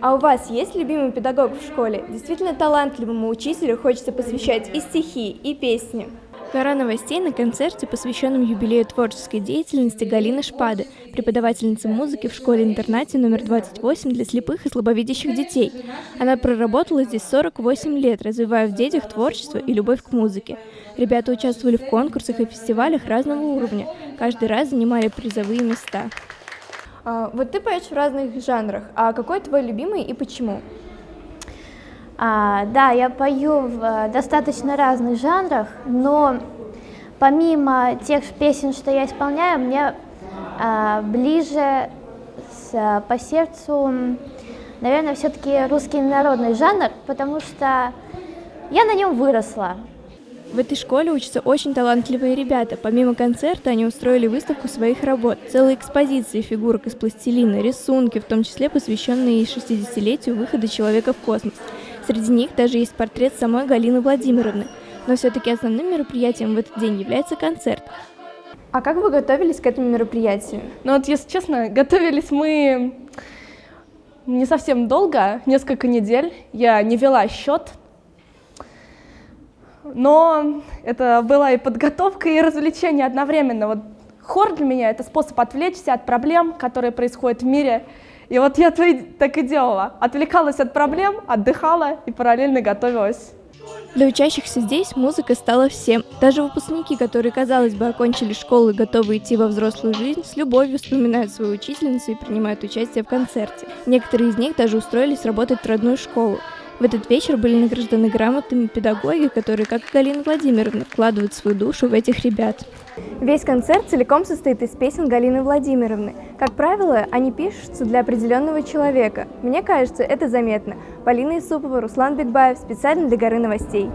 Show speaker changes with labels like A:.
A: А у вас есть любимый педагог в школе? Действительно талантливому учителю хочется посвящать и стихи, и песни. Пора новостей на концерте, посвященном юбилею творческой деятельности Галины Шпады, преподавательницы музыки в школе-интернате номер 28 для слепых и слабовидящих детей. Она проработала здесь 48 лет, развивая в детях творчество и любовь к музыке. Ребята участвовали в конкурсах и фестивалях разного уровня, каждый раз занимали призовые места. Вот ты поешь в разных жанрах, а какой твой любимый и почему?
B: Да, я пою в достаточно разных жанрах, но помимо тех песен, что я исполняю, мне ближе по сердцу, наверное, все-таки русский народный жанр, потому что я на нем выросла.
A: В этой школе учатся очень талантливые ребята. Помимо концерта они устроили выставку своих работ, целые экспозиции фигурок из пластилина, рисунки, в том числе посвященные 60-летию выхода человека в космос. Среди них даже есть портрет самой Галины Владимировны. Но все-таки основным мероприятием в этот день является концерт. А как вы готовились к этому мероприятию?
C: Ну вот, если честно, готовились мы не совсем долго, несколько недель. Я не вела счет. Но это была и подготовка, и развлечение одновременно. Вот хор для меня — это способ отвлечься от проблем, которые происходят в мире. И вот я так и делала. Отвлекалась от проблем, отдыхала и параллельно готовилась.
A: Для учащихся здесь музыка стала всем. Даже выпускники, которые, казалось бы, окончили школу и готовы идти во взрослую жизнь, с любовью вспоминают свою учительницу и принимают участие в концерте. Некоторые из них даже устроились работать в родную школу. В этот вечер были награждены грамотами педагоги, которые, как и Галина Владимировна, вкладывают свою душу в этих ребят. Весь концерт целиком состоит из песен Галины Владимировны. Как правило, они пишутся для определенного человека. Мне кажется, это заметно. Полина Исупова, Руслан Бекбаев, специально для «Горы новостей».